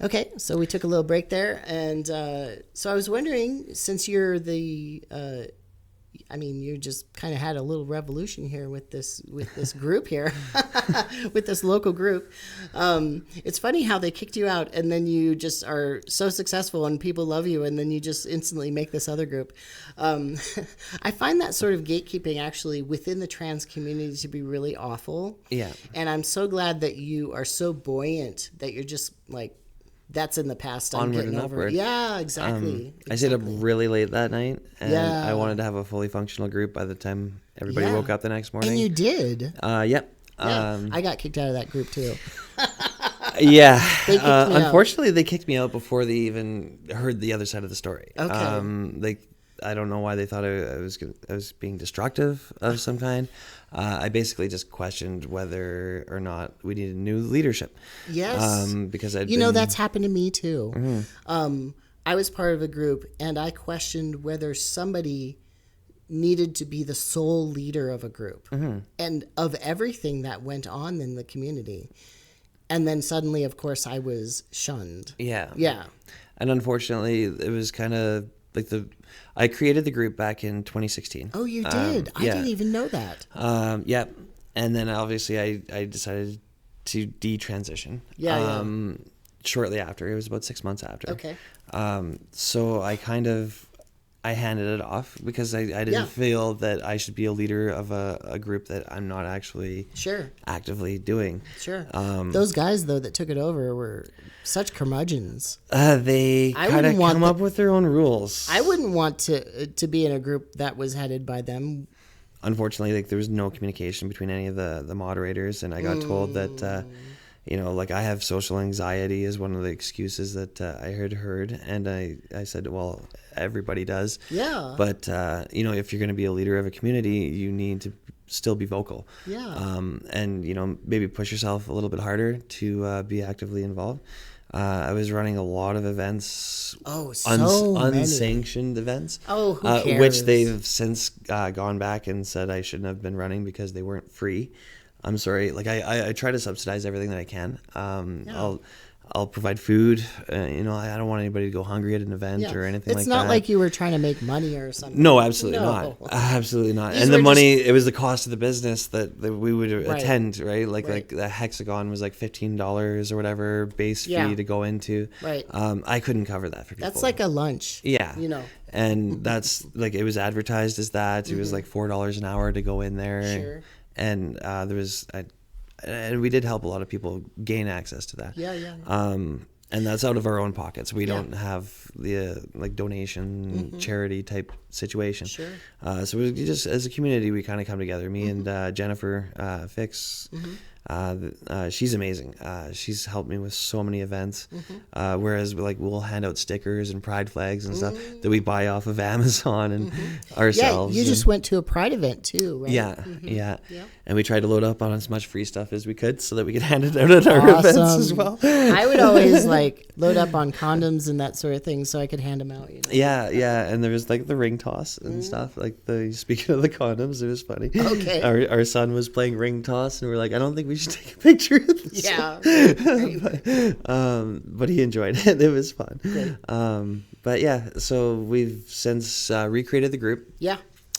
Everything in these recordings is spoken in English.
Okay, so we took a little break there, and so I was wondering, since you're you just kind of had a little revolution here with this group here, with this local group. It's funny how they kicked you out, and then you just are so successful, and people love you, and then you just instantly make this other group. I find that sort of gatekeeping actually within the trans community to be really awful. Yeah. And I'm so glad that you are so buoyant that you're just like, that's in the past. I'm Onward getting and over. upward. Yeah, exactly. I stayed up really late that night, and Yeah. I wanted to have a fully functional group by the time everybody Yeah. woke up the next morning. And you did. Yep. Yeah. I got kicked out of that group too. Yeah. They kicked me out. Unfortunately, they kicked me out before they even heard the other side of the story. Okay. I don't know why they thought I was being destructive of some kind. I basically just questioned whether or not we needed new leadership. Yes. Because that's happened to me too. Mm-hmm. I was part of a group, and I questioned whether somebody needed to be the sole leader of a group and of everything that went on in the community. And then suddenly, of course, I was shunned. Yeah. Yeah. And unfortunately, it was kind of like I created the group back in 2016. Oh, you did? I didn't even know that. Yeah. And then obviously I decided to detransition. Yeah. Shortly after. It was about 6 months after. Okay. So I handed it off because I didn't feel that I should be a leader of a group that I'm not actually actively doing. Sure. Those guys, though, that took it over were such curmudgeons. They kind of come up with their own rules. I wouldn't want to be in a group that was headed by them. Unfortunately, there was no communication between any of the moderators, and I got told that... I have social anxiety is one of the excuses that I had heard. And I said, well, everybody does. Yeah. But, if you're going to be a leader of a community, you need to still be vocal. Yeah. And, maybe push yourself a little bit harder to be actively involved. I was running a lot of events, unsanctioned events, who cares? which they've since gone back and said I shouldn't have been running because they weren't free. I'm sorry. I try to subsidize everything that I can. I'll provide food. I don't want anybody to go hungry at an event or anything like that. It's not like you were trying to make money or something. No, absolutely not. Absolutely not. And the money, it was the cost of the business that we would attend, right? Like the Hexagon was like $15 or whatever base fee to go into. Right. I couldn't cover that for people. That's like a lunch. Yeah. And that's it was advertised as that. It was like $4 an hour to go in there. Sure. And and we did help a lot of people gain access to that. Yeah. And that's out of our own pockets. We don't have the donation charity type situation. Sure. So we just as a community, we kind of come together. Me and Jennifer Fix. She's amazing. She's helped me with so many events. Whereas we'll hand out stickers and pride flags and stuff that we buy off of Amazon and ourselves. Yeah, you just went to a pride event too, right? Yeah. And we tried to load up on as much free stuff as we could so that we could hand it out at our events as well. I would always load up on condoms and that sort of thing so I could hand them out. Yeah. And there was the ring toss and stuff. Speaking of the condoms, it was funny. Okay. Our son was playing ring toss and we're like, I don't think we should take a picture of this. Yeah. But he enjoyed it. It was fun. Great. But yeah, so we've since recreated the group. Yeah.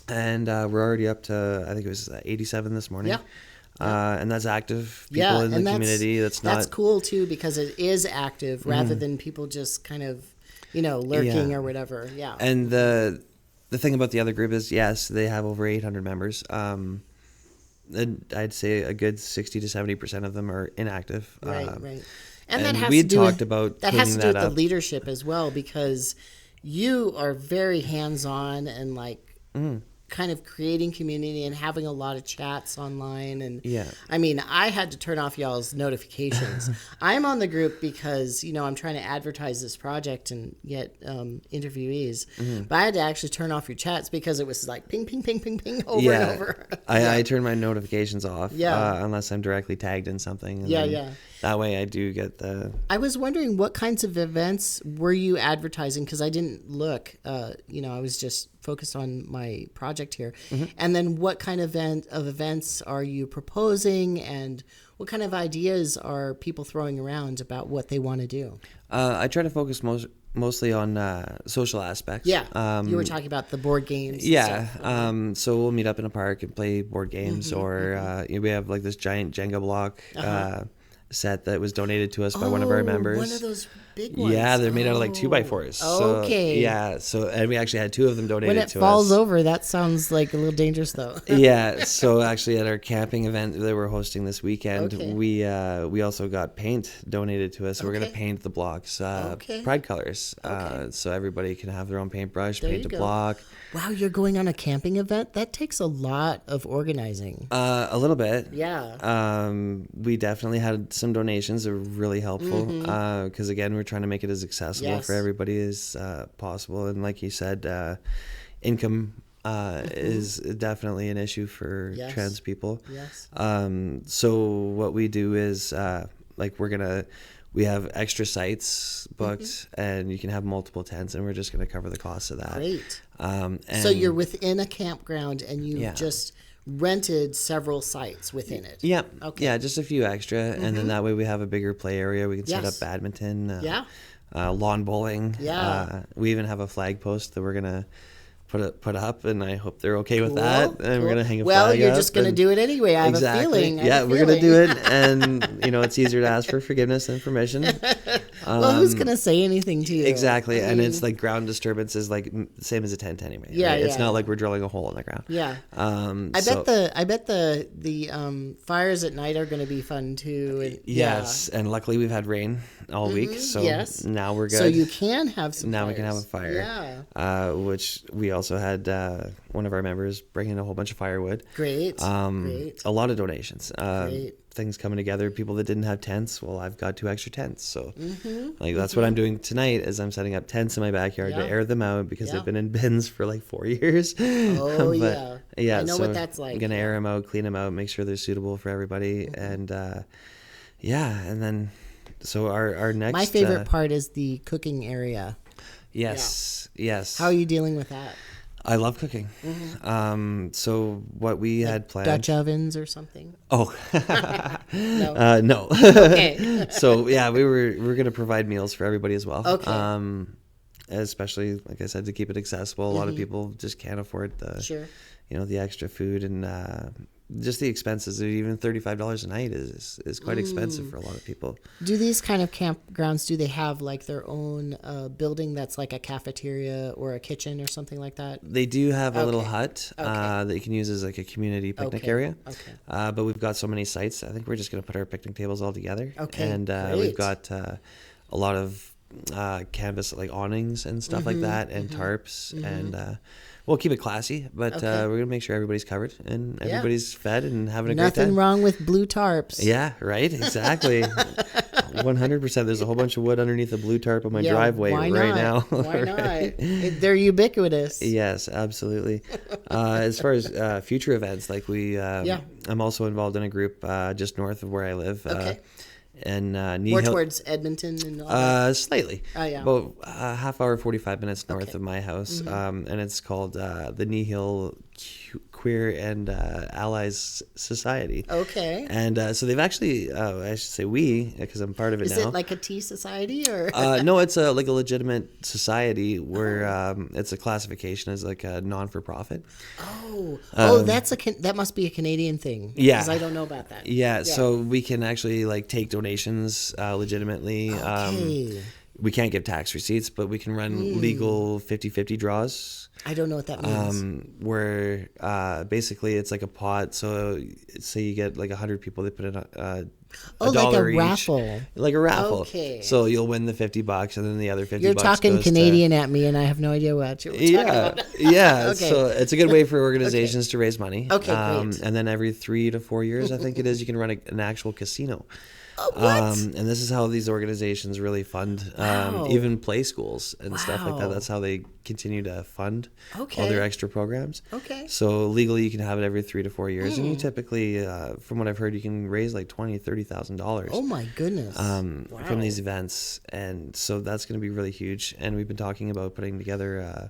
And we're already up to, I think it was 87 this morning. Yeah. And that's active people in the community. That's cool too because it is active rather than people just kind of, lurking or whatever. Yeah. And the thing about the other group is, yes, they have over 800 members. And I'd say a good 60 to 70% of them are inactive. Right. And that has we to do talked with, about that has to do with up. the leadership as well because you are very hands-on and kind of creating community and having a lot of chats online. And I had to turn off y'all's notifications. I'm on the group because, I'm trying to advertise this project and get interviewees. But I had to actually turn off your chats because it was ping, ping, ping, ping, ping over and over. I turn my notifications off unless I'm directly tagged in something. And that way I do get the... I was wondering what kinds of events were you advertising because I didn't look. I was just focused on my project here. And then what kind of events are you proposing, and what kind of ideas are people throwing around about what they want to do? I try to focus mostly on social aspects. Yeah, you were talking about the board games. Yeah, so we'll meet up in a park and play board games, or we have like this giant Jenga block set that was donated to us by one of our members. One of those big ones. Yeah, they're made out of like 2x4s. Okay. And we actually had 2 of them donated to us. When it falls over, that sounds like a little dangerous, though. Yeah, so actually at our camping event that we're hosting this weekend, we also got paint donated to us. So we're going to paint the blocks pride colors. So everybody can have their own paintbrush, paint a block. Wow, you're going on a camping event? That takes a lot of organizing. A little bit. Yeah. We definitely had some donations that were really helpful because, again, we're trying to make it as accessible for everybody as possible. And like you said, income is definitely an issue for trans people. Yes. So what we do is we have extra sites booked, and you can have multiple tents, and we're just going to cover the cost of that. Great. And so you're within a campground, and you just rented several sites within it. Yeah. Okay. Yeah, just a few extra, and then that way we have a bigger play area. We can set up badminton, lawn bowling. Yeah. We even have a flag post that we're going to put up, and I hope they're okay with that. And we're gonna hang a flag up. Well, you're just gonna do it anyway. I have a feeling. We're gonna do it, and it's easier to ask for forgiveness than permission. Well, who's gonna say anything to you? Exactly, and it's like ground disturbance is like the same as a tent anyway. Yeah, right? It's not like we're drilling a hole in the ground. Yeah. I bet the fires at night are gonna be fun too. Yes, and luckily we've had rain all week, so now we're good. So you can have some. Now we can have a fire. Yeah. Which we also had one of our members bring in a whole bunch of firewood. Great. Great. A lot of donations. Things coming together. People that didn't have tents. Well, I've got 2 extra tents. So that's what I'm doing tonight is I'm setting up tents in my backyard to air them out because they've been in bins for like 4 years. Oh, yeah. I know what that's like. I'm going to air them out, clean them out, make sure they're suitable for everybody. And and then so our next... My favorite part is the cooking area. Yes. How are you dealing with that? I love cooking. So what we had planned... Dutch ovens or something? Oh. No. Okay. So we were going to provide meals for everybody as well. Okay. Especially, like I said, to keep it accessible. A lot of people just can't afford the extra food, and just the expenses. Even $35 a night is quite expensive for a lot of people. Do these kind of campgrounds, do they have like their own building that's like a cafeteria or a kitchen or something like that? They do have a little hut that you can use as like a community picnic area. Okay. But we've got so many sites. I think we're just going to put our picnic tables all together. Okay. And we've got a lot of canvas like awnings and stuff like that, and tarps, and we'll keep it classy, but we're gonna make sure everybody's covered and everybody's fed and having a great time. Nothing wrong with blue tarps. Yeah, right. Exactly. 100%. There's a whole bunch of wood underneath a blue tarp on my driveway right now. Why not? They're ubiquitous. Yes, absolutely. As far as future events, like I'm also involved in a group just north of where I live. And more towards Edmonton and all that? Slightly. Oh, yeah. About a half hour, 45 minutes north of my house. And it's called the Knee Queer and Allies Society. Okay. And so they've actually, I should say we, because I'm part of it now. Is it like a tea society or? No, it's like a legitimate society where it's a classification as like a non-for-profit. That must be a Canadian thing. Yeah. Because I don't know about that. Yeah, so we can actually like take donations legitimately. Okay. We can't give tax receipts, but we can run legal 50-50 draws. I don't know what that means. Where basically it's like a pot. So say you get like 100 people, they put in $1 like a each. raffle. Like a raffle. Okay. So you'll win the $50, and then the other $50 You're talking goes Canadian at me, and I have no idea what you're talking about. Yeah. Okay. So it's a good way for organizations to raise money. Okay, great. And then every 3 to 4 years, I think it is, you can run an actual casino. What? And this is how these organizations really fund even play schools and stuff like that. That's how they continue to fund all their extra programs. Okay. So legally, you can have it every 3 to 4 years, and you typically, from what I've heard, you can raise like $20,000-$30,000. Oh my goodness! From these events, and so that's going to be really huge. And we've been talking about putting together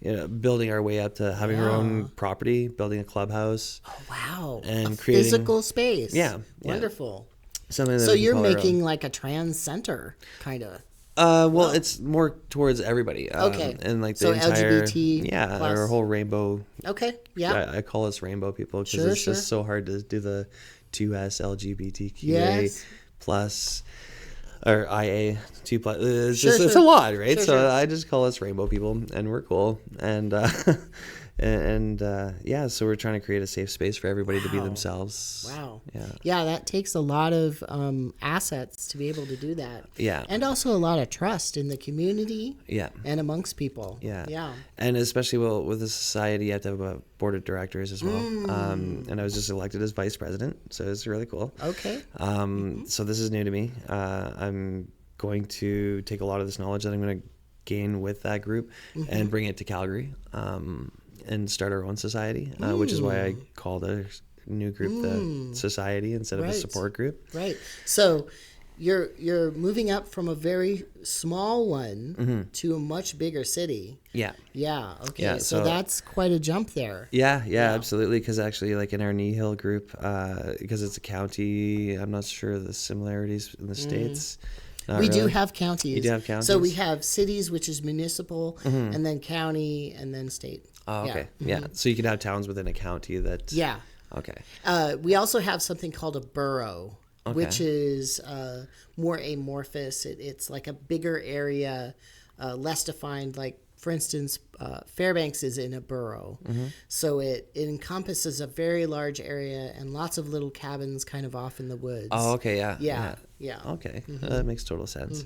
building our way up to having our own property, building a clubhouse. Oh, wow. And a creating physical space. Yeah. Wonderful. Something that so you're call our making own. like a trans center, kind of. Well, it's more towards everybody. Okay. And like the So entire LGBT plus. our whole rainbow. Okay. Yeah. I call us rainbow people because Sure, it's just so hard to do the 2S LGBTQA Yes. plus or IA 2 plus. It's Sure, just it's sure. a lot, right? Sure, so sure. I just call us rainbow people, and we're cool. And so we're trying to create a safe space for everybody to be Wow. themselves. Wow. Yeah. Yeah, that takes a lot of assets to be able to do that. Yeah. And also a lot of trust in the community Yeah. and amongst people. Yeah. Yeah. And especially with the society, you have to have a board of directors as well. And I was just elected as vice president, so it's really cool. Okay. So this is new to me. I'm going to take a lot of this knowledge that I'm going to gain with that group and bring it to Calgary and start our own society, which is why I call the new group the society instead of a Right. support group. Right. So you're moving up from a very small one to a much bigger city. Yeah. Yeah. Okay. Yeah, so so- that's quite a jump there. Yeah, absolutely. Because actually, like in our Knee Hill group, because it's a county, I'm not sure the similarities in the states. Not We do really. have counties. You do have counties? So we have cities, which is municipal, and then county, and then state. Oh, Yeah. okay. Yeah. So you can have towns within a county that. Yeah. Okay. We also have something called a borough, which is more amorphous. It's like a bigger area, less defined. Like, for instance, Fairbanks is in a borough. So it encompasses a very large area and lots of little cabins kind of off in the woods. Oh, okay. Yeah. Yeah. Okay. That makes total sense.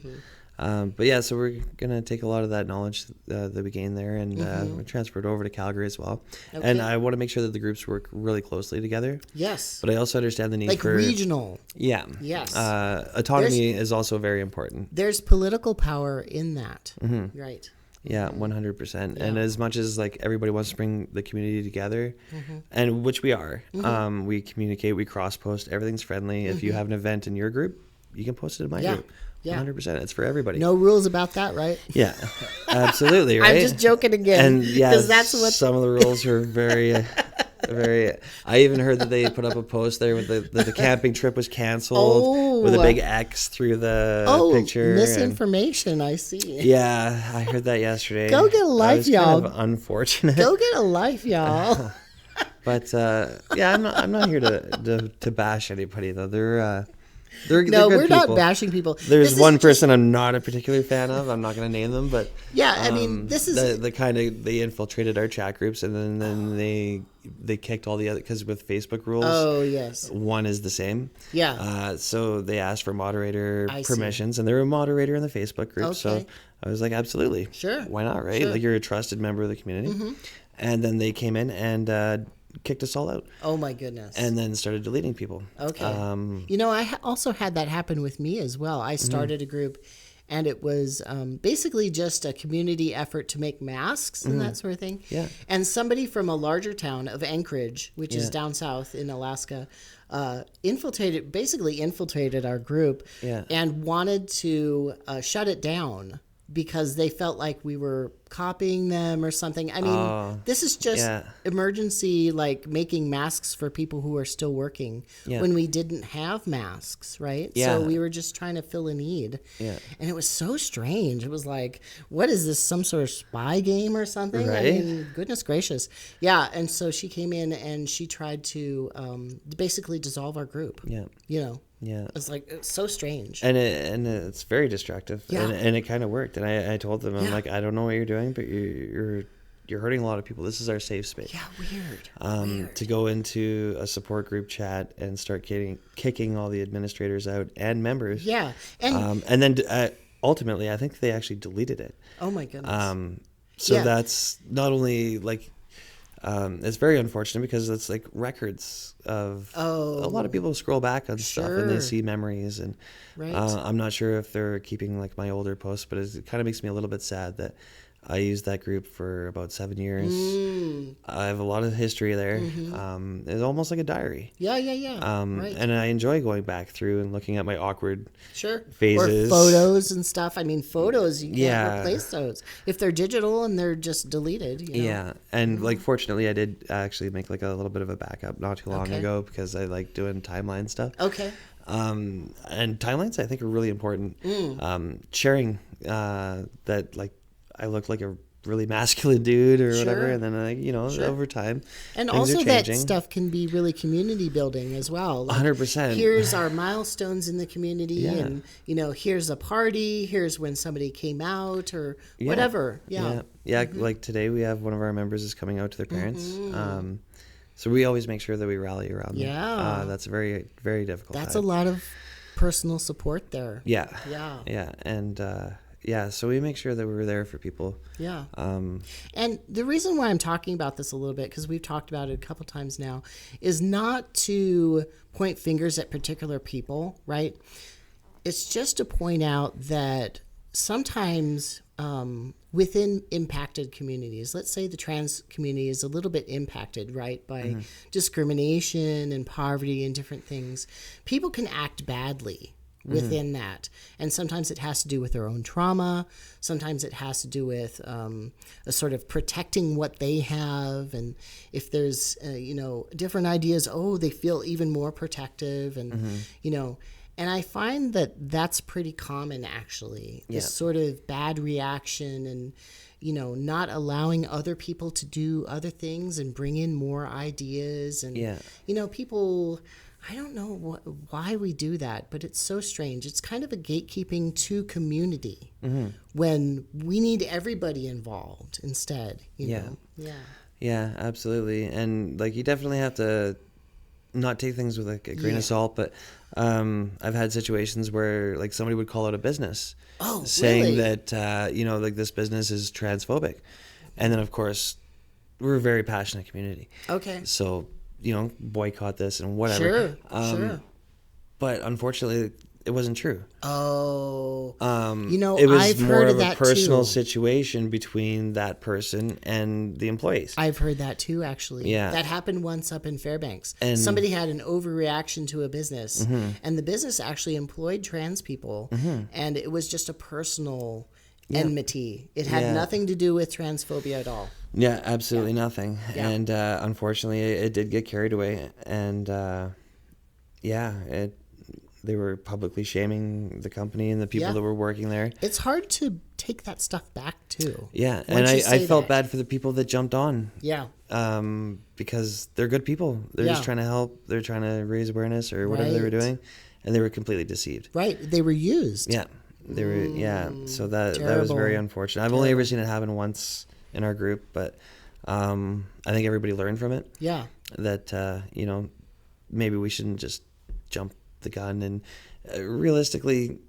But yeah, so we're going to take a lot of that knowledge that we gained there and transfer it over to Calgary as well. Okay. And I want to make sure that the groups work really closely together. Yes. But I also understand the need Like for regional. Yeah. Yes. Autonomy is also very important. There's political power in that. Right. Yeah, 100%. And as much as like everybody wants to bring the community together, and which we are, we communicate, we cross post, everything's friendly. If you have an event in your group, you can post it in my group. Yeah. 100%. It's for everybody. No rules about that, right? Yeah, absolutely. Right. I'm just joking again. And yeah, 'cause that's what some of the rules are very, very. I even heard that they put up a post there with that the camping trip was canceled with a big X through the picture. Misinformation. I see. Yeah, I heard that yesterday. Go get a life, was y'all. Kind of unfortunate. Go get a life, y'all. But yeah, I'm not here to bash anybody though. They're No, good we're not people. bashing people. There's This is one person I'm not a particular fan of. I'm not going to name them, but Yeah, I mean, this is the kind of they infiltrated our chat groups and then they kicked all the other because with Facebook rules. Oh, yes. One is the same. Yeah. So they asked for moderator I see. permissions, and they're a moderator in the Facebook group. So Okay. I was like, absolutely, Sure. why not, right? Sure. Like you're a trusted member of the community. And then they came in and kicked us all out, Oh my goodness. and then started deleting people. Okay. Um, You know, I also had that happen with me as well. I started a group, and it was basically just a community effort to make masks and that sort of thing. Yeah. And somebody from a larger town of Anchorage, which is down south in Alaska, infiltrated our group Yeah. and wanted to shut it down because they felt like we were copying them or something. I mean, this is just yeah. emergency, like making masks for people who are still working Yeah. when we didn't have masks, right? Yeah. So we were just trying to fill a need. Yeah. And it was so strange. It was like, what is this, some sort of spy game or something? Right. I mean, goodness gracious. Yeah. And so she came in and she tried to basically dissolve our group. Yeah. You know, Yeah. it's like, it's so strange. And it's very destructive. Yeah. And it kind of worked. And I told them, I'm Yeah. like, I don't know what you're doing, but you're hurting a lot of people. This is our safe space. Yeah, weird. To go into a support group chat and start kicking all the administrators out and members. Yeah. And And then ultimately, I think they actually deleted it. oh my goodness. So Yeah. that's not only like, it's very unfortunate because it's like records of a lot of people scroll back on stuff and they Sure. see memories. And Right. I'm not sure if they're keeping like my older posts, but it kind of makes me a little bit sad that I used that group for about 7 years. I have a lot of history there. It's almost like a diary. Yeah. Right. And I enjoy going back through and looking at my awkward Or phases. photos and stuff. I mean, photos, you can't replace those. If they're digital and they're just deleted, you know? Yeah. And like, fortunately, I did actually make like a little bit of a backup not too long ago, because I like doing timeline stuff. Okay. And timelines, I think, are really important. Sharing that, like, I look like a really masculine dude or whatever, and then, over time, and things also are changing. that stuff can be really community building as well. Like, 100%. Here's our milestones in the community, and here's a party. Here's when somebody came out or whatever. Yeah. Like today, we have one of our members is coming out to their parents. So we always make sure that we rally around them. Yeah. That's a very, very difficult That's time. a lot of personal support there. Yeah. And so we make sure that we're there for people. Yeah. And the reason why I'm talking about this a little bit, because we've talked about it a couple times now, is not to point fingers at particular people, right? It's just to point out that sometimes within impacted communities, let's say the trans community is a little bit impacted, right, by discrimination and poverty and different things, people can act badly within that. And sometimes it has to do with their own trauma. Sometimes it has to do with a sort of protecting what they have. And if there's, different ideas, they feel even more protective and, and I find that that's pretty common, actually, this sort of bad reaction and, not allowing other people to do other things and bring in more ideas. And, people, I don't know why we do that, but it's so strange. It's kind of a gatekeeping to community when we need everybody involved instead, you know? Yeah, absolutely. And, like, you definitely have to not take things with like a grain of salt, but I've had situations where like somebody would call out a business saying that like this business is transphobic, and then of course we're a very passionate community, so boycott this and whatever. Sure. But unfortunately it wasn't true. It was I've more heard of of a that personal too. situation between that person and the employees. I've heard that too, actually. Yeah. That happened once up in Fairbanks. And somebody had an overreaction to a business, and the business actually employed trans people, and it was just a personal enmity. It had nothing to do with transphobia at all. Yeah, absolutely nothing. Yeah. And unfortunately, it did get carried away, and they were publicly shaming the company and the people that were working there. It's hard to take that stuff back too. Yeah, and I felt bad for the people that jumped on. Yeah. Because they're good people. They're just trying to help. They're trying to raise awareness or whatever they were doing, and they were completely deceived. Right. They were used. Yeah. They were. Yeah. So that was very unfortunate. I've only ever seen it happen once in our group, but I think everybody learned from it. Yeah. That maybe we shouldn't just jump the gun, and realistically,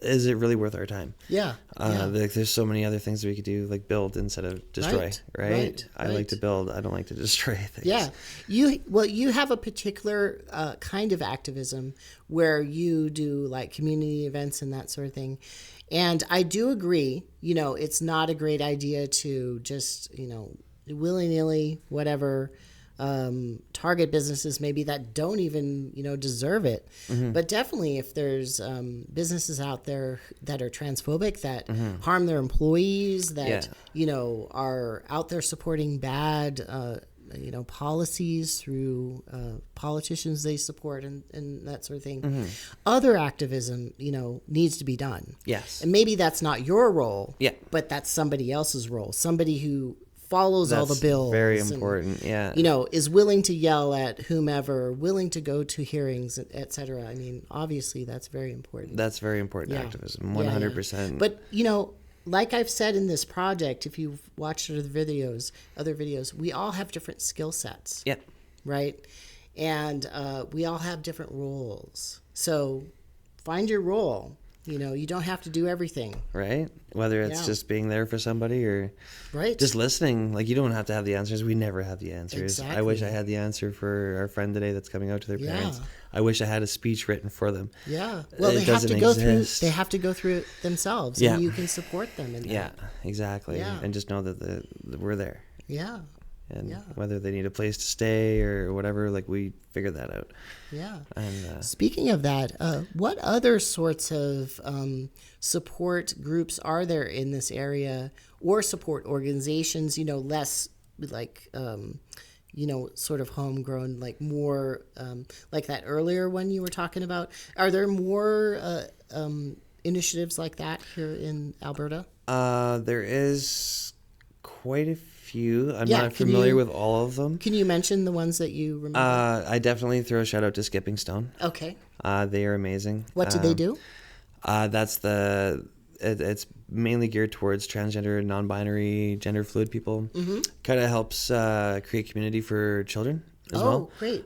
is it really worth our time? There's so many other things that we could do, like build instead of destroy, right? I like to build. I don't like to destroy things. You have a particular kind of activism where you do like community events and that sort of thing, and I do agree, it's not a great idea to just willy-nilly whatever target businesses maybe that don't even deserve it, but definitely if there's businesses out there that are transphobic, that harm their employees, that are out there supporting bad policies through politicians they support and that sort of thing, other activism needs to be done. And maybe that's not your role, but that's somebody else's role, somebody who follows all the bills. Very important. Is willing to yell at whomever, willing to go to hearings, etc. I mean, obviously that's very important. That's very important activism, 100%. But like I've said in this project, if you've watched other videos, we all have different skill sets. Right? And we all have different roles. So find your role You don't have to do everything. Right? Whether it's just being there for somebody or just listening. Like, you don't have to have the answers. We never have the answers. Exactly. I wish I had the answer for our friend today that's coming out to their parents. I wish I had a speech written for them. Yeah. Well, they have to go through it themselves, and you can support them in that. Yeah, exactly. Yeah. And just know that we're there. Yeah. And whether they need a place to stay or whatever, like, we figure that out. Yeah. And speaking of that, what other sorts of support groups are there in this area, or support organizations, less like, sort of homegrown, like more like that earlier one you were talking about? Are there more initiatives like that here in Alberta? There is quite a few. I'm not familiar with all of them. Can you mention the ones that you remember? I definitely throw a shout out to Skipping Stone. Okay. They are amazing. What do they do? It's mainly geared towards transgender, non-binary, gender fluid people. Mm-hmm. Kind of helps create community for children as well. Oh, great.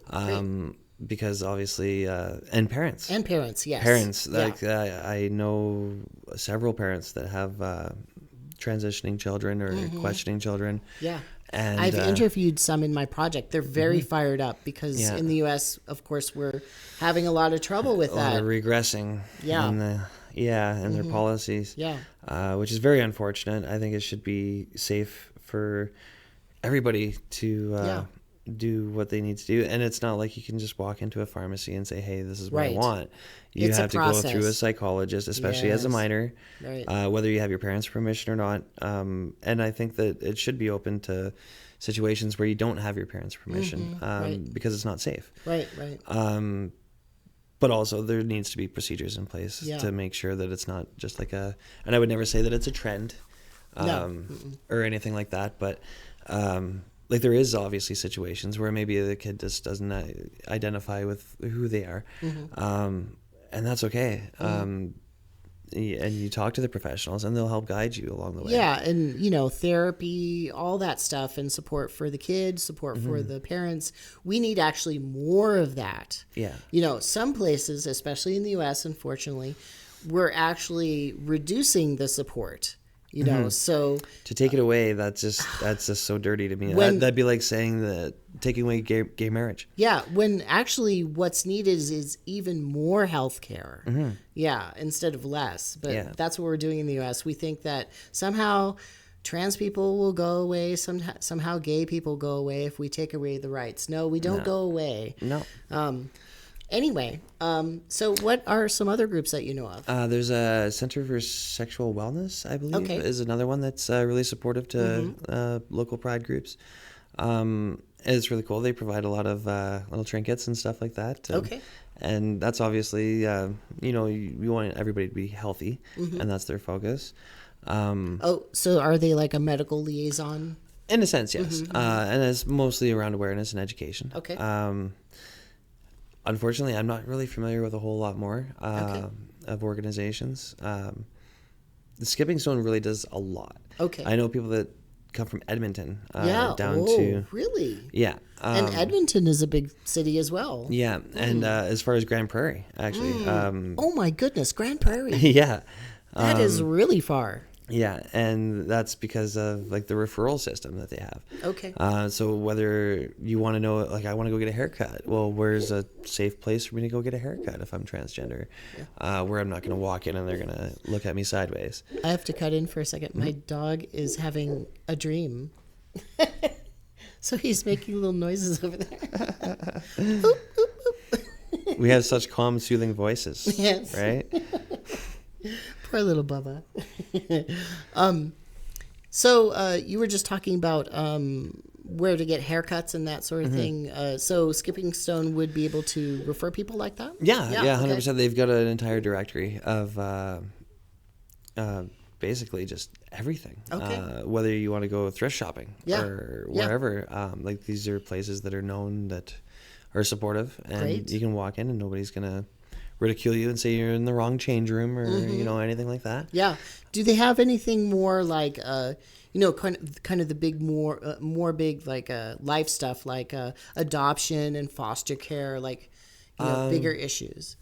Because obviously, and parents. And parents, yes. Parents. Like, I know several parents that have transitioning children or questioning children. Yeah. And I've interviewed some in my project. They're very fired up because in the U.S., of course, we're having a lot of trouble with that. They're regressing. Yeah. And their policies. Yeah. Which is very unfortunate. I think it should be safe for everybody to do what they need to do. And it's not like you can just walk into a pharmacy and say, hey, this is what I want. You have to go through a psychologist, especially as a minor, whether you have your parents' permission or not. And I think that it should be open to situations where you don't have your parents' permission because it's not safe. Right. But also there needs to be procedures in place to make sure that it's not just like and I would never say that it's a trend or anything like that, but like, there is obviously situations where maybe the kid just doesn't identify with who they are. And that's okay. And you talk to the professionals and they'll help guide you along the way. Yeah. And, therapy, all that stuff, and support for the kids, support for the parents. We need actually more of that. Yeah. Some places, especially in the U.S., unfortunately, we're actually reducing the support. So to take it away, that's just so dirty to me. That'd be like saying that taking away gay marriage. Yeah, when actually what's needed is even more health care. Yeah, instead of less. But that's what we're doing in the U.S. We think that somehow trans people will go away, somehow gay people go away if we take away the rights. No, we don't go away. No. Anyway, so what are some other groups that you know of? There's a Center for Sexual Wellness, I believe, is another one that's really supportive to local pride groups. It's really cool. They provide a lot of little trinkets and stuff like that. And that's obviously, you want everybody to be healthy, and that's their focus. So are they like a medical liaison? In a sense, yes. And it's mostly around awareness and education. Okay. Unfortunately, I'm not really familiar with a whole lot more of organizations. The Skipping Stone really does a lot. Okay. I know people that come from Edmonton down to... really? Yeah. And Edmonton is a big city as well. Yeah, and as far as Grand Prairie, actually. Oh my goodness, Grand Prairie. Yeah. That is really far. Yeah, and that's because of like the referral system that they have. Okay. So whether you want to know, like, I want to go get a haircut. Well, where's a safe place for me to go get a haircut if I'm transgender? Where I'm not going to walk in and they're going to look at me sideways. I have to cut in for a second. My dog is having a dream. So he's making little noises over there. Oop, oop, oop. We have such calm, soothing voices. Yes. Right? Poor little Bubba. So you were just talking about where to get haircuts and that sort of thing. So Skipping Stone would be able to refer people like that? Yeah, 100%. Okay. They've got an entire directory of basically just everything. Okay. Whether you want to go thrift shopping or wherever. Like, these are places that are known that are supportive, and you can walk in and nobody's going to ridicule you and say you're in the wrong change room or anything like that. Yeah. Do they have anything more like kind of the big more big like life stuff like adoption and foster care, like bigger issues?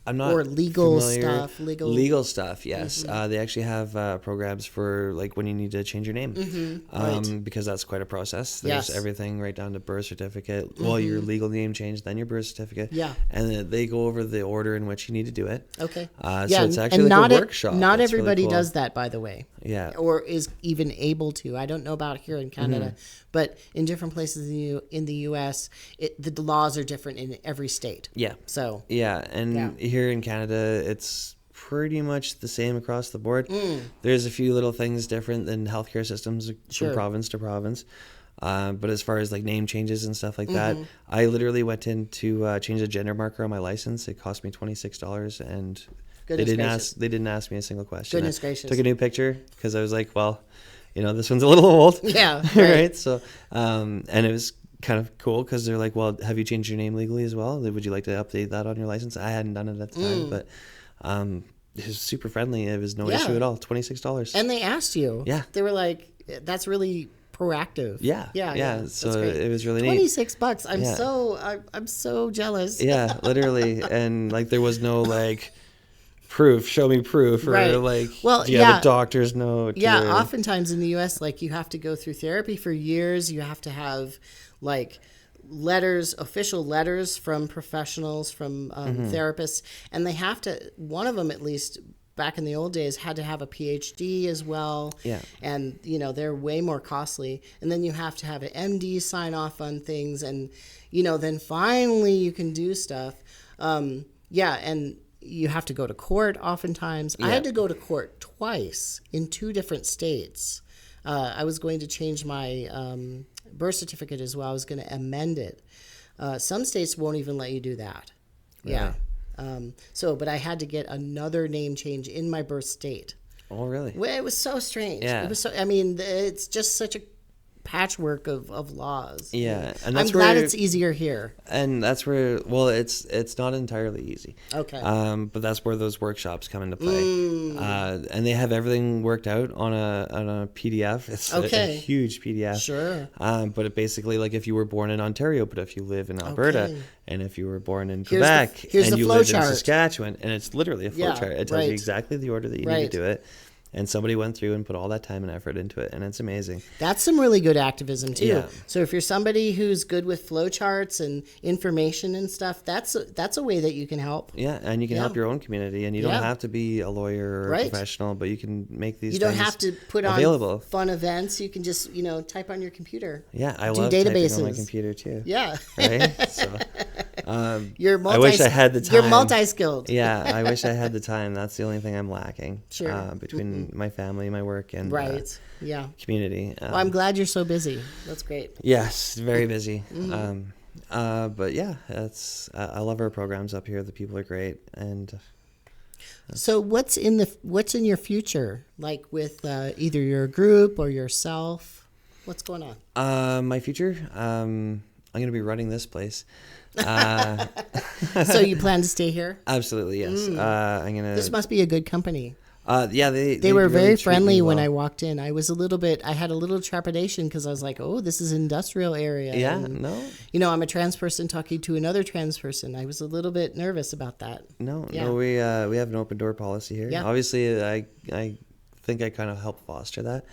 I'm not or legal familiar. stuff. Legal stuff, yes. They actually have programs for like when you need to change your name, Right. because that's quite a process. There's everything right down to birth certificate. Well, your legal name change, then your birth certificate. Yeah. And then they go over the order in which you need to do it. Okay. So it's actually like a workshop. Not That's everybody really cool. does that, by the way. Yeah. Or is even able to. I don't know about here in Canada, but in different places in the U.S., the laws are different in every state. Yeah. So. Yeah, and here in Canada, it's pretty much the same across the board. There's a few little things different than healthcare systems from province to province. But as far as like name changes and stuff like that, I literally went in to change a gender marker on my license. It cost me $26, and they didn't ask me a single question. Goodness gracious. Took a new picture because I was like, well, this one's a little old. Yeah. Right. So, and it was kind of cool because they're like, well, have you changed your name legally as well? Would you like to update that on your license? I hadn't done it at the time, but it was super friendly. It was no issue at all. $26. And they asked you. Yeah. They were like, that's really proactive. Yeah. So it was really neat. $26. I'm so jealous. Yeah, literally. And like there was no like proof, show me proof, or like, do you have a doctor's note? Yeah, oftentimes in the U.S., like you have to go through therapy for years. You have to have like official letters from professionals, from therapists, and they have to, one of them at least back in the old days had to have a PhD as well. Yeah. And, they're way more costly. And then you have to have an MD sign off on things. And, then finally you can do stuff. And you have to go to court oftentimes. Yeah. I had to go to court twice in 2 different states. I was going to change my birth certificate as well. I was going to amend it. Some states won't even let you do that. Really? Yeah. But I had to get another name change in my birth state. Oh, really? Well, it was so strange. Yeah. It was it's just such a patchwork of laws. Yeah. And I'm glad it's easier here. And that's where, well, it's not entirely easy. Okay. But that's where those workshops come into play. And they have everything worked out on a PDF. It's a huge PDF. Sure. But it basically, like if you were born in Ontario, but if you live in Alberta, and if you were born in Quebec, and you lived in Saskatchewan, and it's literally a flow chart. It tells you exactly the order that you need to do it. And somebody went through and put all that time and effort into it, and it's amazing. That's some really good activism too. Yeah. So if you're somebody who's good with flowcharts and information and stuff, that's a way that you can help. Yeah, and you can help your own community, and you don't have to be a lawyer or a professional, but you can make these. You don't have to put available. On fun events. You can just type on your computer. Yeah, I love databases. Typing on my computer too. Yeah. Right. So, I wish I had the time. You're multi-skilled. Yeah, I wish I had the time. That's the only thing I'm lacking. Sure. Between my family, my work, and community. Well, I'm glad you're so busy. That's great. Yes, very busy. But yeah, I love our programs up here. The people are great, and. So what's in your future, like with either your group or yourself? What's going on? My future, I'm going to be running this place. So you plan to stay here? Absolutely, yes. I'm gonna. This must be a good company. Yeah, they were really very friendly well. when I walked in. I had a little trepidation because I was like, oh, this is an industrial area. Yeah, and, no. I'm a trans person talking to another trans person. I was a little bit nervous about that. No, we have an open door policy here. Yeah. Obviously, I think I kind of help foster that.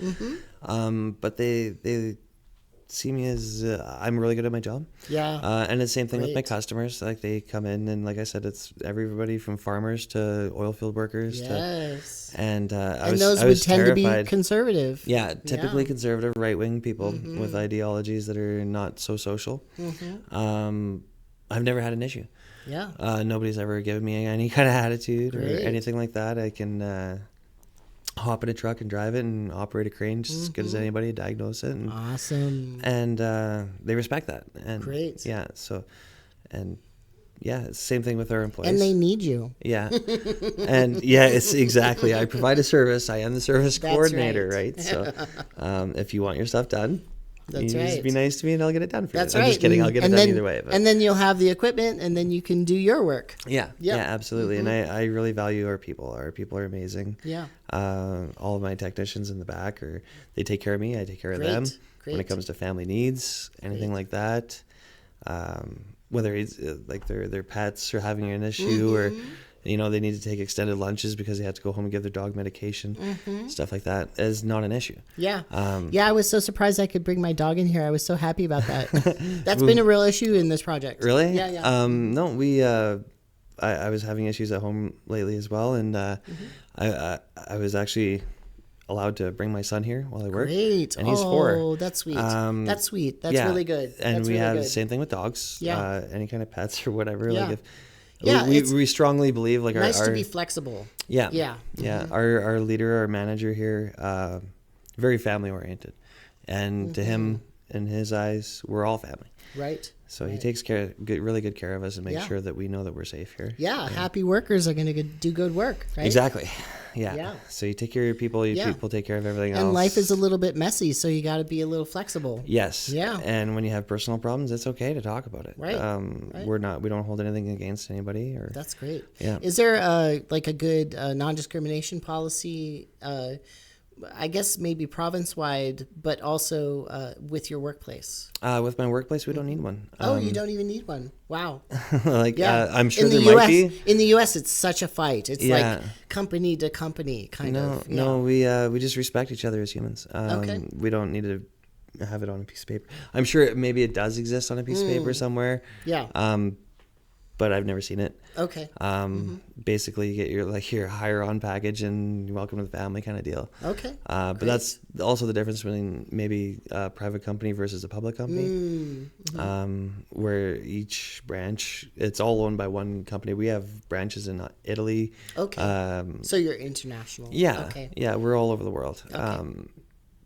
But they see me as I'm really good at my job. Yeah. And it's the same thing with my customers. Like they come in, and like I said, it's everybody from farmers to oil field workers. Yes. I was tend terrified. to be conservative. Yeah, typically conservative, right-wing people with ideologies that are not so social. I've never had an issue. Yeah. Nobody's ever given me any kind of attitude or anything like that. I can hop in a truck and drive it and operate a crane just as good as anybody, diagnose it. And, awesome. And they respect that. And great. Yeah. So, and yeah, it's the same thing with our employees. And they need you. Yeah. And yeah, it's exactly. I provide a service. I am the service coordinator, right? So if you want your stuff done, just be nice to me and I'll get it done for you. That's I'm just kidding. I'll get it done either way. But. And then you'll have the equipment and then you can do your work. Yeah. Yeah, absolutely. And I really value our people. Our people are amazing. Yeah. All of my technicians in the back they take care of me. I take care of them. Great. When it comes to family needs, anything like that, whether it's like their pets are having an issue or you know, they need to take extended lunches because they have to go home and give their dog medication, stuff like that is not an issue. Yeah. I was so surprised I could bring my dog in here. I was so happy about that. That's been a real issue in this project. Really? Yeah. No, we, I was having issues at home lately as well. And I was actually allowed to bring my son here while I work. Great. And he's 4. Oh, that's sweet. That's sweet. That's really good. And that's we really have good. the same thing with dogs. Yeah. Any kind of pets or whatever. Yeah. Like if, Yeah, we strongly believe like nice our to be flexible. Yeah. Yeah. Our leader, our manager here, very family oriented, and to him, in his eyes, we're all family. Right. So he takes really good care of us and makes sure that we know that we're safe here. Yeah. Happy workers are going to do good work. Right. Exactly. Yeah. Yeah. So you take care of your people. Your people take care of everything else. And life is a little bit messy, so you got to be a little flexible. Yes. Yeah. And when you have personal problems, it's okay to talk about it. Right. We don't hold anything against anybody. That's great. Yeah. Is there a good non-discrimination policy? I guess maybe province-wide, but also with your workplace. With my workplace, we don't need one. You don't even need one. Wow. I'm sure in the there US, might be. In the U.S., it's such a fight. It's like company to company kind of. Yeah. No, we just respect each other as humans. Okay. We don't need to have it on a piece of paper. I'm sure maybe it does exist on a piece of paper somewhere. Yeah. But I've never seen it. Okay. Basically, you get your hire on package and you're welcome to the family kind of deal. Okay. But that's also the difference between maybe a private company versus a public company, where each branch, it's all owned by one company. We have branches in Italy. Okay. So you're international. Yeah. Okay. Yeah, we're all over the world. Okay.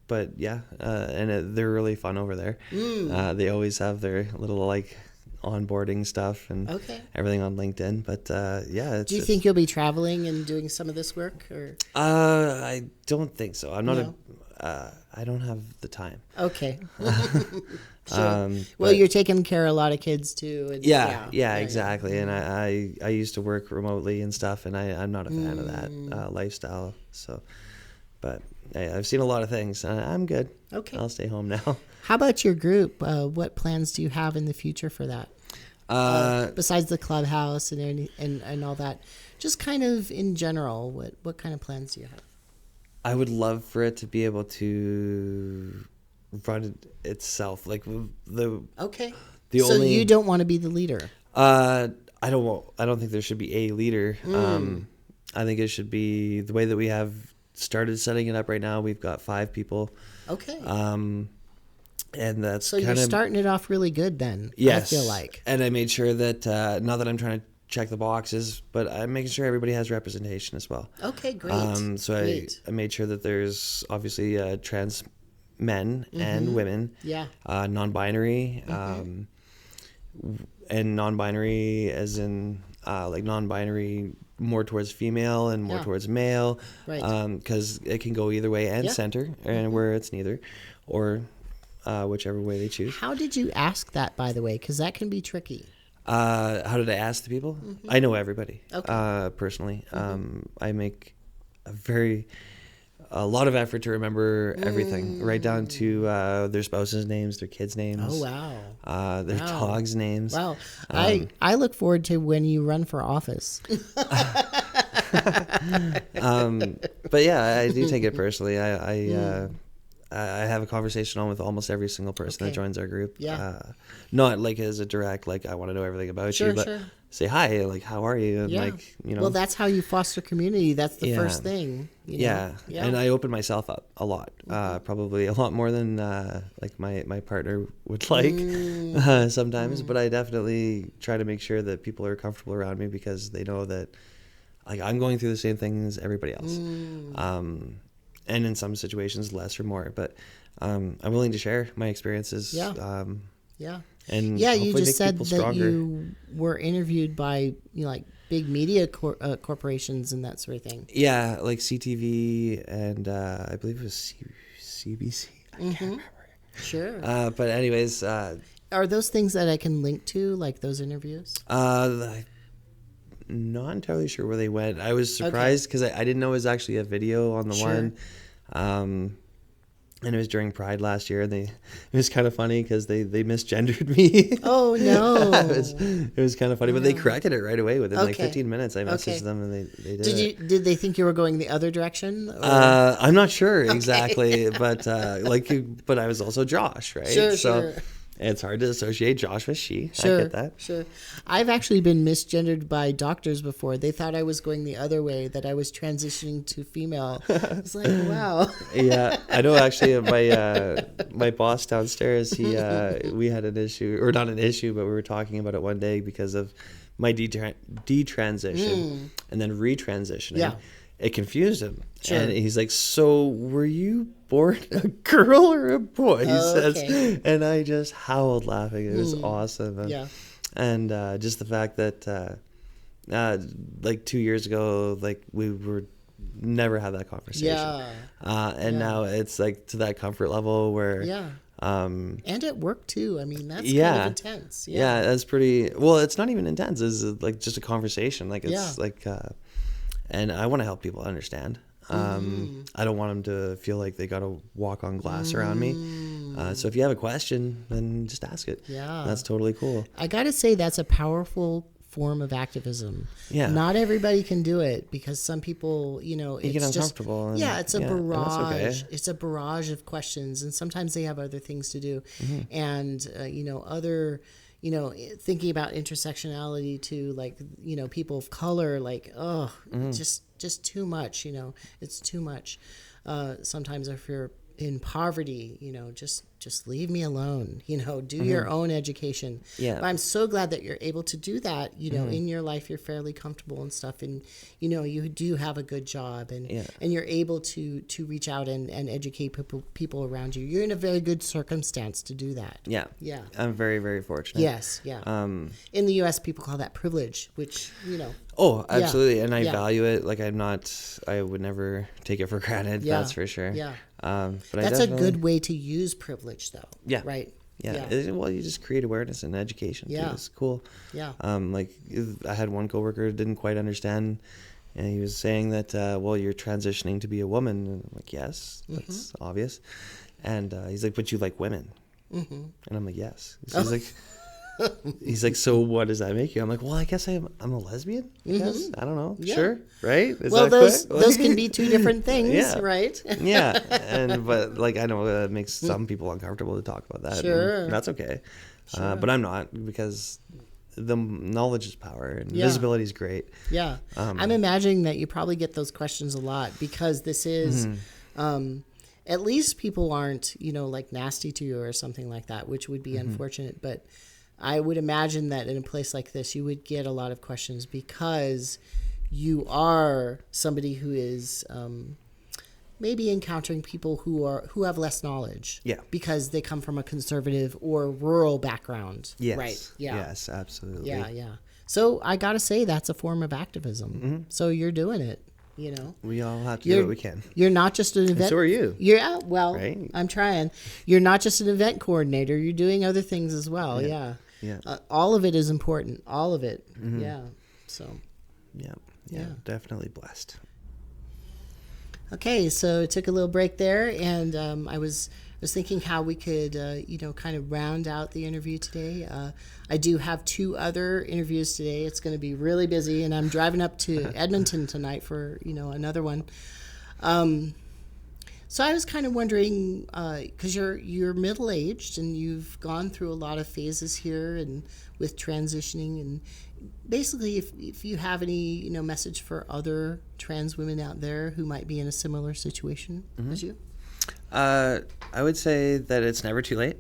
But yeah, they're really fun over there. They always have their little onboarding stuff and everything on LinkedIn. But do you think you'll be traveling and doing some of this work, or? I don't think so. I'm not I don't have the time. Okay. Sure. Well, you're taking care of a lot of kids too. And exactly. And I used to work remotely and stuff, and I'm not a fan of that lifestyle. So, but I've seen a lot of things. I'm good. Okay. I'll stay home now. How about your group? What plans do you have in the future for that? Besides the clubhouse and all that, just kind of in general, what kind of plans do you have? I would love for it to be able to run itself, like the. Okay. So you don't want to be the leader? I don't think there should be a leader. I think it should be the way that we have started setting it up right now. We've got 5 people. Okay. And that's so you're starting it off really good then. Yes. I feel like. And I made sure that not that I'm trying to check the boxes, but I'm making sure everybody has representation as well. Okay, great. Great. I made sure that there's obviously trans men and women. Yeah. Non-binary. And non-binary as in non-binary more towards female and more towards male. Right. Because it can go either way and center, and where it's neither, or whichever way they choose. How did you ask that, by the way? Because that can be tricky. How did I ask the people? I know everybody. Okay. Personally. I make a lot of effort to remember everything, right down to their spouses' names, their kids' names. Oh, wow. Their dogs' names. Wow. I look forward to when you run for office. But yeah, I do take it personally. I have a conversation on with almost every single person that joins our group. Yeah. Not like as a direct, I want to know everything about you, but say hi, how are you? And Well, that's how you foster community. That's the first thing. You know? Yeah. And I open myself up a lot, probably a lot more than my partner would like sometimes. But I definitely try to make sure that people are comfortable around me because they know that I'm going through the same thing as everybody else. And in some situations, less or more. But I'm willing to share my experiences. Yeah. And you just said that you were interviewed by big media corporations and that sort of thing. Yeah, like CTV and I believe it was CBC. I can't remember. Sure. But anyways, are those things that I can link to, like those interviews? I'm not entirely sure where they went. I was surprised because I didn't know it was actually a video on the one. And it was during Pride last year, and it was kind of funny because they misgendered me. Oh no! it was kind of funny, but they corrected it right away within like 15 minutes. I messaged them, and they did it. Did they think you were going the other direction? Or? I'm not sure exactly, but but I was also Josh, right? Sure. It's hard to associate Josh with she. Sure, I get that. Sure. I've actually been misgendered by doctors before. They thought I was going the other way, that I was transitioning to female. It's like, wow. Yeah, I know. Actually, my boss downstairs, we had an issue, or not an issue, but we were talking about it one day because of my detransition and then retransitioning. Yeah. It confused him. Sure. And he's like, so were you born a girl or a boy? He says. Okay. And I just howled laughing. It was awesome. And just the fact that like 2 years ago, like we were never had that conversation. And now it's like to that comfort level where and at work too. I mean, that's kind of intense. Yeah, that's pretty. Well, it's not even intense. It's like just a conversation. Like it's like, and I want to help people understand. I don't want them to feel like they got to walk on glass around me. So if you have a question, then just ask it. Yeah, that's totally cool. I got to say that's a powerful form of activism. Yeah, not everybody can do it because some people, it's get uncomfortable. It's a barrage. Okay. It's a barrage of questions, and sometimes they have other things to do, and other. Thinking about intersectionality too, like, people of color, like, just too much, it's too much. Sometimes if you're in poverty, just leave me alone, do your own education. Yeah. But I'm so glad that you're able to do that, in your life, you're fairly comfortable and stuff. And, you do have a good job and you're able to reach out and educate people around you. You're in a very good circumstance to do that. Yeah. Yeah. I'm very, very fortunate. Yes. Yeah. In the US, people call that privilege, which, Oh, absolutely. And I value it. Like I would never take it for granted. Yeah. That's for sure. Yeah. But that's a good way to use privilege, though. Yeah. Right. Yeah. Well, you just create awareness and education. Yeah. Too. It's cool. Yeah. Like I had one coworker who didn't quite understand, and he was saying that, well, you're transitioning to be a woman. And I'm like, yes, that's obvious. And he's like, but you like women. And I'm like, yes. He's like, so what does that make you? I'm like, well, I guess I'm a lesbian. I guess. I don't know. Yeah. Sure, right? Well, those can be two different things, right? But like I know it makes some people uncomfortable to talk about that. Sure, that's okay. Sure. But I'm not, because the knowledge is power and visibility is great. Yeah, I'm imagining that you probably get those questions a lot because this is. At least people aren't, like nasty to you or something like that, which would be unfortunate, but. I would imagine that in a place like this, you would get a lot of questions because you are somebody who is maybe encountering people who have less knowledge. Yeah. Because they come from a conservative or rural background. Yes. Right. Yeah. Yes, absolutely. Yeah, yeah. So I got to say that's a form of activism. So you're doing it. We all have to do what we can. You're not just an event. And so are you. Yeah, well, right? I'm trying. You're not just an event coordinator. You're doing other things as well. Yeah. All of it is important. All of it. Yeah. So. Yeah. Definitely blessed. Okay, so I took a little break there, and I was thinking how we could, kind of round out the interview today. I do have 2 other interviews today. It's going to be really busy, and I'm driving up to Edmonton tonight for, another one. So I was kind of wondering, because you're middle-aged and you've gone through a lot of phases here and with transitioning, and basically if you have any, message for other trans women out there who might be in a similar situation as you. I would say that it's never too late.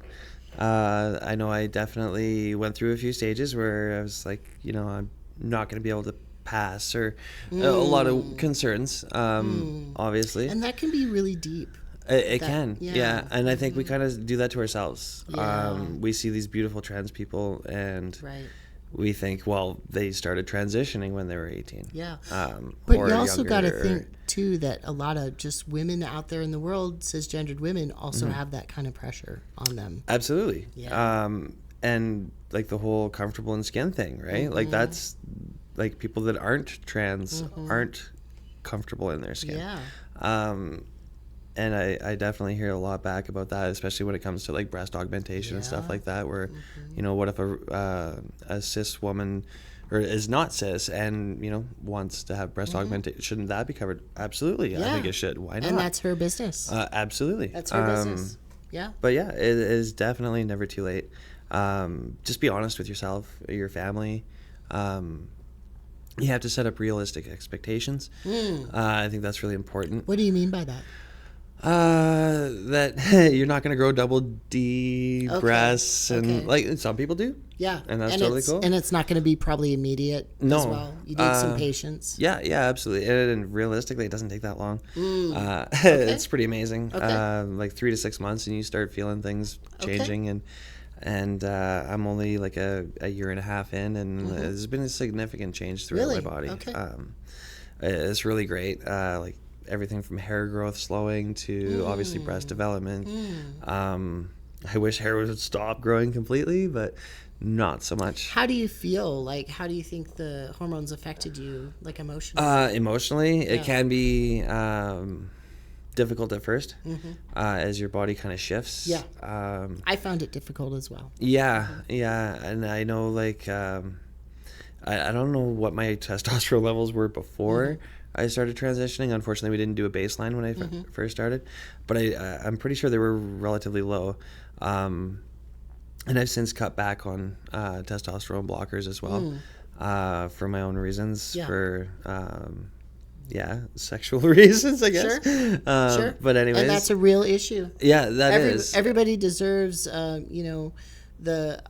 I know I definitely went through a few stages where I was like, I'm not going to be able to pass, or a lot of concerns, obviously. And that can be really deep. It can, yeah. And I think we kind of do that to ourselves. Yeah. We see these beautiful trans people, and we think, well, they started transitioning when they were 18. Yeah. But you also got to think, too, that a lot of just women out there in the world, cisgendered women, also have that kind of pressure on them. Absolutely. Yeah. And like the whole comfortable in skin thing, right? Like that's like people that aren't trans aren't comfortable in their skin. Yeah. and I definitely hear a lot back about that, especially when it comes to like breast augmentation and stuff like that, where, you know, what if a cis woman or is not cis and, you know, wants to have breast augmentation, shouldn't that be covered? Absolutely. I think it should. Why not? And that's her business. Absolutely. That's her business. Yeah. But yeah, it is definitely never too late. Just be honest with yourself, your family. You have to set up realistic expectations. I think that's really important. What do you mean by that? That you're not going to grow double D breasts, and like some people do. Yeah, and that's totally cool. And it's not going to be probably immediate as well. You need some patience. Yeah, absolutely. And realistically, it doesn't take that long. It's pretty amazing. Like 3 to 6 months, and you start feeling things changing. And I'm only like a year and a half in, and there's been a significant change throughout my body. It's really great. Like everything from hair growth slowing to obviously breast development. I wish hair would stop growing completely, but not so much. How do you feel? Like, how do you think the hormones affected you, like emotionally? Emotionally, it can be difficult at first as your body kind of shifts. I found it difficult as well. And I know, like, I don't know what my testosterone levels were before I started transitioning. Unfortunately, we didn't do a baseline when I first started, but I'm pretty sure they were relatively low. And I've since cut back on testosterone blockers as well for my own reasons, for sexual reasons, I guess. Sure. But anyways. And that's a real issue. Yeah, that is. Everybody deserves, the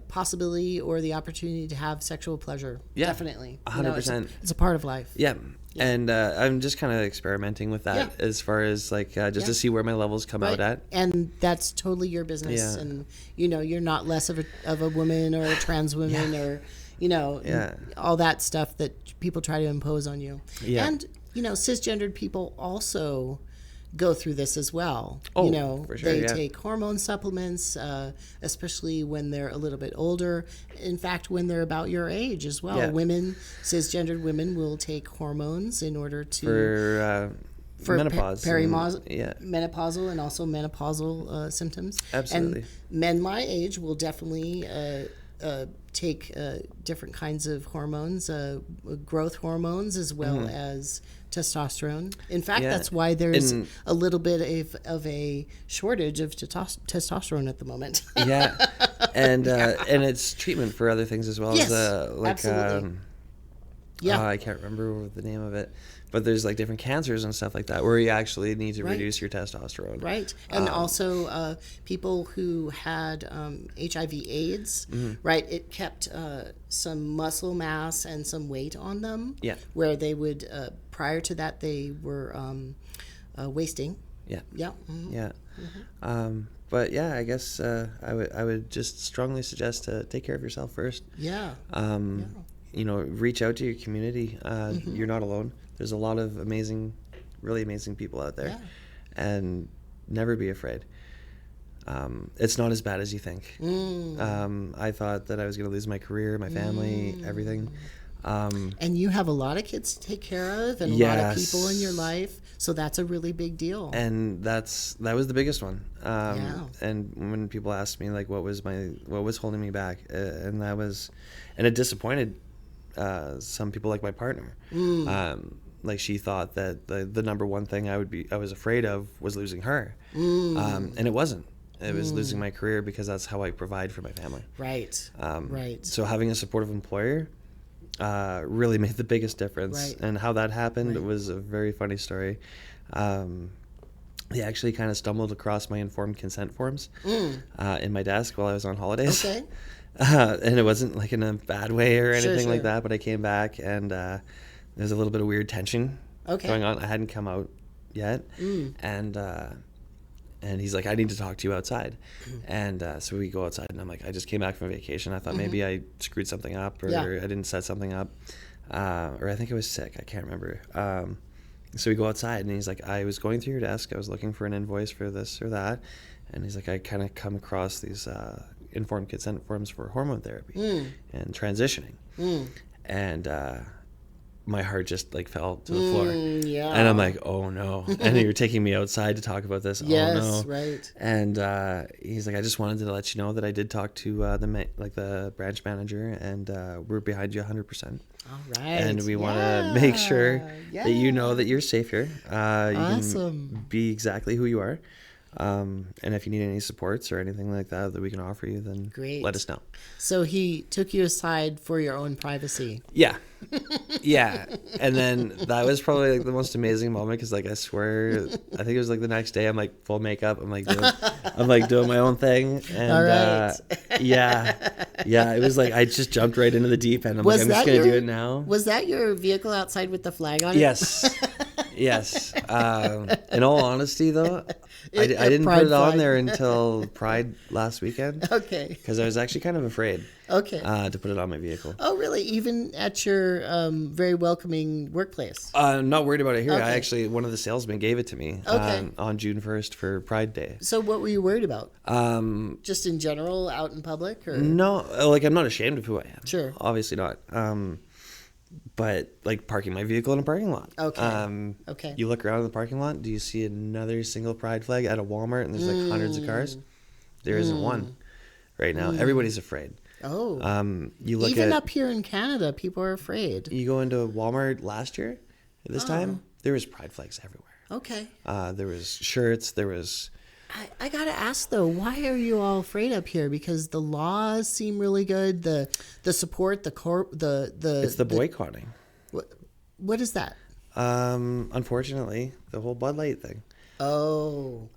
possibility or the opportunity to have sexual pleasure. Yeah. Definitely. 100%. It's a part of life. Yeah. And I'm just kind of experimenting with that as far as like just to see where my levels come out at. And that's totally your business. And, you're not less of a woman or a trans woman or, all that stuff that people try to impose on you. Yeah. And, cisgendered people also go through this as well. For sure, they take hormone supplements, especially when they're a little bit older. In fact, when they're about your age as well. Cisgendered women will take hormones in order to for menopause, menopausal and also menopausal symptoms. Absolutely. And men my age will definitely take different kinds of hormones, growth hormones, as well as testosterone. In fact, that's why there's a little bit of a shortage of testosterone at the moment. And it's treatment for other things as well. Yes, like absolutely. I can't remember the name of it, but there's like different cancers and stuff like that where you actually need to reduce your testosterone. Right. And also people who had HIV/AIDS, right? It kept some muscle mass and some weight on them. Yeah. Where they would, prior to that, they were wasting. Yeah. Yeah. Yeah. But yeah, I guess I would just strongly suggest to take care of yourself first. Yeah. Reach out to your community. You're not alone. There's a lot of really amazing people out there, and never be afraid. It's not as bad as you think. I thought that I was going to lose my career, my family, everything. And you have a lot of kids to take care of, and a lot of people in your life, so that's a really big deal. And that was the biggest one. And when people asked me like what was holding me back, and it disappointed some people, like my partner. Like she thought that the number one thing I was afraid of was losing her, and it wasn't. It was losing my career, because that's how I provide for my family. Right. Right. So having a supportive employer really made the biggest difference. Right. And how that happened was a very funny story. They actually kind of stumbled across my informed consent forms in my desk while I was on holidays. Okay. And it wasn't like in a bad way or anything like that, but I came back and there's a little bit of weird tension going on. I hadn't come out yet. And he's like, I need to talk to you outside. And so we go outside, and I'm like, I just came back from vacation. I thought maybe I screwed something up, or I didn't set something up, or I think I was sick. I can't remember. So we go outside, and he's like, I was going through your desk. I was looking for an invoice for this or that. And he's like, I kind of come across these informed consent forms for hormone therapy and transitioning. And my heart just like fell to the floor. Yeah. And I'm like, oh no. And you're taking me outside to talk about this. Yes, oh no. right. And he's like, I just wanted to let you know that I did talk to the branch manager, and we're behind you 100%. All right. And we want to make sure that you know that you're safe here. Awesome. You can be exactly who you are. And if you need any supports or anything like that we can offer you, then let us know. So he took you aside for your own privacy. Yeah. Yeah. And then that was probably like the most amazing moment, because like I swear, I think it was like the next day, I'm like full makeup, I'm like doing my own thing. And all right. yeah, it was like I just jumped right into the deep end. I'm just gonna do it now. Was that your vehicle outside with the flag on it? Yes. Yes. In all honesty, though, I didn't put it on there until Pride last weekend. Okay. Because I was actually kind of afraid. Okay. To put it on my vehicle. Oh, really? Even at your very welcoming workplace? I'm not worried about it here. Okay. I actually, one of the salesmen gave it to me on June 1st for Pride Day. So what were you worried about? Just in general, out in public? Or? No, like I'm not ashamed of who I am. Sure. Obviously not. But like parking my vehicle in a parking lot. Okay. Okay. You look around in the parking lot, do you see another single pride flag at a Walmart, and there's like hundreds of cars? There isn't one right now. Everybody's afraid. Oh. You look even up here in Canada, people are afraid. You go into Walmart last year at this time, there was pride flags everywhere. Okay. There was shirts, there was... I gotta ask though, why are you all afraid up here? Because the laws seem really good. The support, it's the boycotting. What is that? Unfortunately, the whole Bud Light thing. Oh.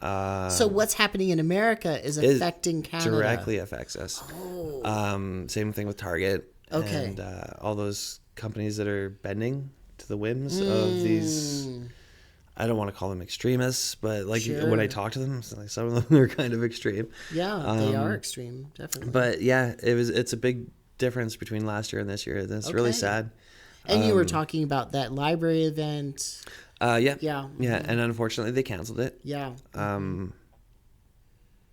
So what's happening in America is affecting Canada. Directly affects us. Oh. Same thing with Target. Okay. And all those companies that are bending to the whims of these. I don't want to call them extremists, but like when I talk to them, like some of them are kind of extreme. Yeah, they are extreme, definitely. But yeah, it's a big difference between last year and this year. And it's really sad. And you were talking about that library event. Yeah. Yeah. And unfortunately they canceled it. Yeah.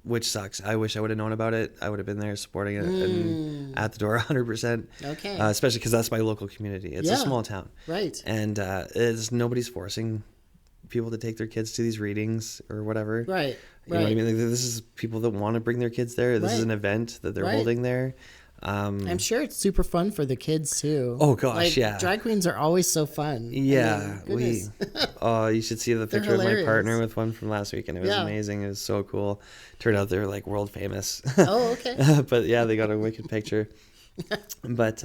Which sucks. I wish I would have known about it. I would have been there supporting it and at the door 100%. Okay. Especially because that's my local community. It's a small town. Right. And nobody's forcing people to take their kids to these readings or whatever. Right. You know what I mean? Like, this is people that want to bring their kids there. This is an event that they're holding there. I'm sure it's super fun for the kids too. Oh gosh, yeah. Drag queens are always so fun. Yeah, you should see the picture of my partner with one from last week, and it was amazing. It was so cool. Turned out they were like world famous. Oh, okay. But yeah, they got a wicked picture. But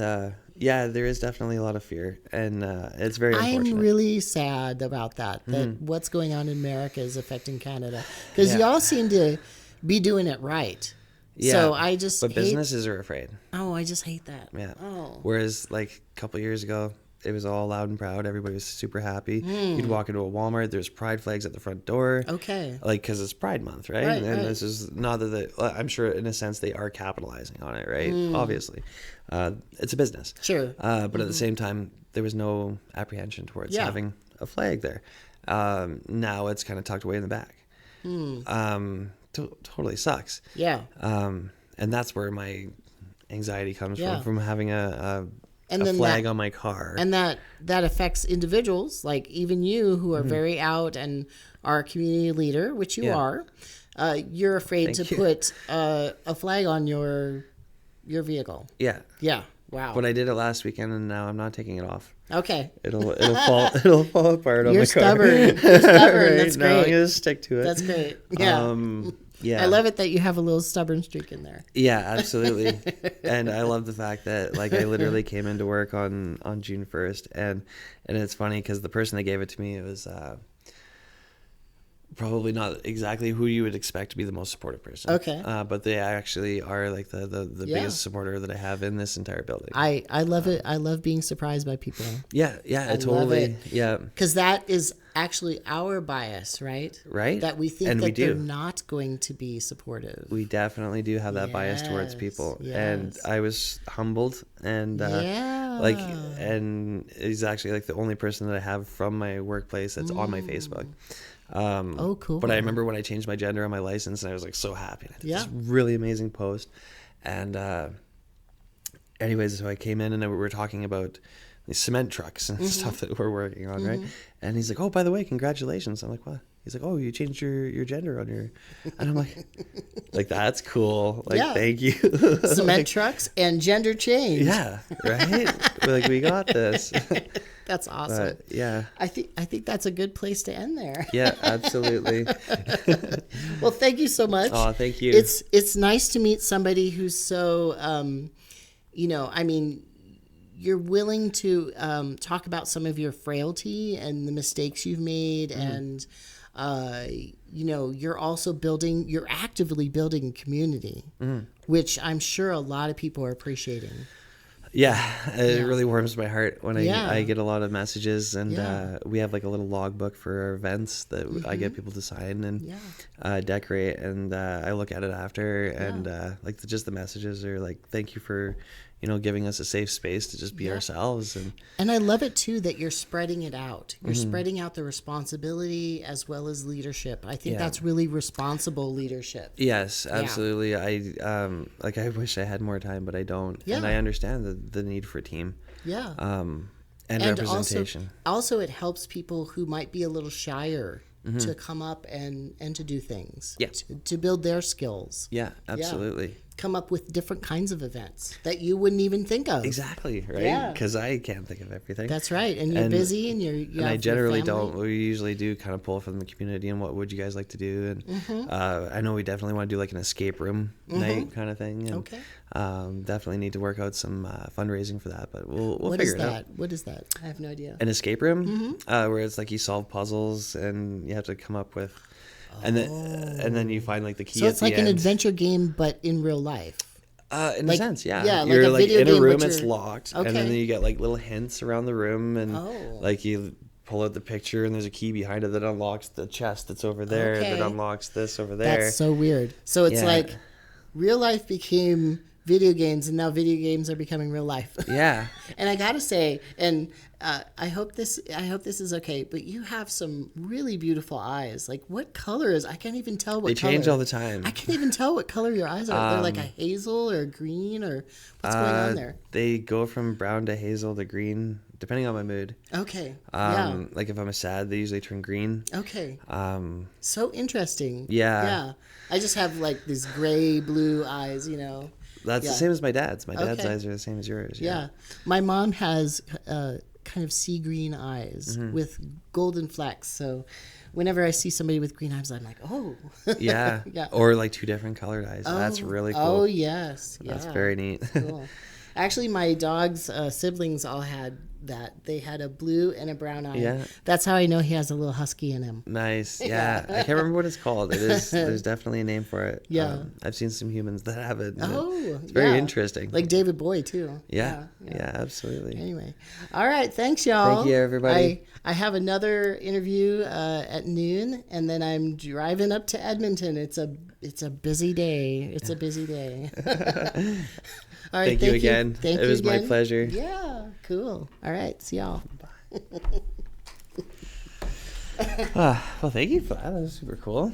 yeah, there is definitely a lot of fear, and it's very unfortunate. I'm really sad about that what's going on in America is affecting Canada, because y'all seem to be doing it right. Yeah. So I just But businesses are afraid. Oh, I just hate that. Yeah. Oh. Whereas like a couple years ago, it was all loud and proud. Everybody was super happy. You'd walk into a Walmart, there's pride flags at the front door. Okay. Like, because it's Pride Month, right? Right, and this is not that I'm sure in a sense they are capitalizing on it, right? Obviously. It's a business. Sure. But at the same time, there was no apprehension towards having a flag there. Now it's kind of tucked away in the back. Totally sucks. Yeah. And that's where my anxiety comes from having a flag on my car. And that affects individuals, like even you, who are very out and are a community leader, which you are. You're afraid to put a flag on your vehicle. Yeah. Yeah. Wow. But I did it last weekend, and now I'm not taking it off. Okay. It'll fall apart on my car. You're stubborn. You're stubborn. Right? That's great. No, I'm gonna stick to it. That's great. Yeah. Yeah. I love it that you have a little stubborn streak in there. Yeah, absolutely. And I love the fact that like I literally came into work on June 1st, and it's funny because the person that gave it to me, it was probably not exactly who you would expect to be the most supportive person. Okay. But they actually are like the biggest supporter that I have in this entire building. I love it. I love being surprised by people. Yeah, I totally. Love it. Yeah. Because that is actually our bias, right? Right. That we think that they're not going to be supportive. We definitely do have that bias towards people. Yes. And I was humbled, and and he's actually like the only person that I have from my workplace that's on my Facebook. Oh, cool. But I remember when I changed my gender on my license, and I was like so happy. I did this really amazing post. And anyways, so I came in and we were talking about these cement trucks and stuff that we're working on, right? And he's like, oh, by the way, congratulations. I'm like, what? He's like, oh, you changed your gender on your, and I'm like that's cool. Like, thank you. Cement trucks and gender change. Yeah, right. We're like, we got this. That's awesome. But, yeah. I think that's a good place to end there. Yeah, absolutely. Well, thank you so much. Oh, thank you. It's nice to meet somebody who's so, I mean, you're willing to talk about some of your frailty and the mistakes you've made, and you're actively building a community, which I'm sure a lot of people are appreciating. Yeah, it really warms my heart when I get a lot of messages, and we have like a little logbook for our events that I get people to sign and decorate, and I look at it after, and just the messages are like, thank you for giving us a safe space to just be ourselves. And I love it too that you're spreading it out. You're spreading out the responsibility as well as leadership. I think that's really responsible leadership. Yes, absolutely. I wish I had more time, but I don't. Yeah. And I understand the need for a team. Yeah. And representation. Also, it helps people who might be a little shyer to come up and to do things. Yeah. To build their skills. Yeah, absolutely. Yeah. Come up with different kinds of events that you wouldn't even think of. Exactly, right? Because I can't think of everything. That's right, and you're busy, and you I generally don't. We usually do kind of pull from the community and what would you guys like to do, and I know we definitely want to do like an escape room night kind of thing. And, okay. Definitely need to work out some fundraising for that, but we'll figure it out. What is that? I have no idea. An escape room, where it's like you solve puzzles and you have to come up with. And then you find like the key. So it's like an adventure game, but in real life. In a sense, yeah. Yeah, you're like a video in a game, room, it's locked, okay. and then you get like little hints around the room, and like you pull out the picture, and there's a key behind it that unlocks the chest that's over there, that unlocks this over there. That's so weird. So it's like real life became video games, and now video games are becoming real life. Yeah. And I gotta say, and I hope this is okay, but you have some really beautiful eyes. Like, what color is? I can't even tell what color. They change all the time. I can't even tell what color your eyes are. They're like a hazel or a green, or what's going on there? They go from brown to hazel to green, depending on my mood. Okay. Like if I'm sad, they usually turn green. Okay. So interesting. Yeah. Yeah. I just have like these gray blue eyes, That's the same as my dad's. My dad's eyes are the same as yours. Yeah. My mom has kind of sea green eyes with golden flecks. So whenever I see somebody with green eyes, I'm like, oh. Yeah. Or like two different colored eyes. That's really cool. Oh, yes. Yeah. That's very neat. Cool. Actually, my dog's siblings all had that. They had a blue and a brown eye. Yeah. That's how I know he has a little husky in him. Nice. Yeah. I can't remember what it's called. There's definitely a name for it. Yeah. I've seen some humans that have it. Oh, it's very interesting. Like David Bowie, too. Yeah, absolutely. Anyway. All right. Thanks, y'all. Thank you, everybody. I have another interview at noon, and then I'm driving up to Edmonton. It's a busy day. It's a busy day. All right, thank you again. It was my pleasure. Yeah, cool. All right, see y'all. Well, thank you for that. That was super cool.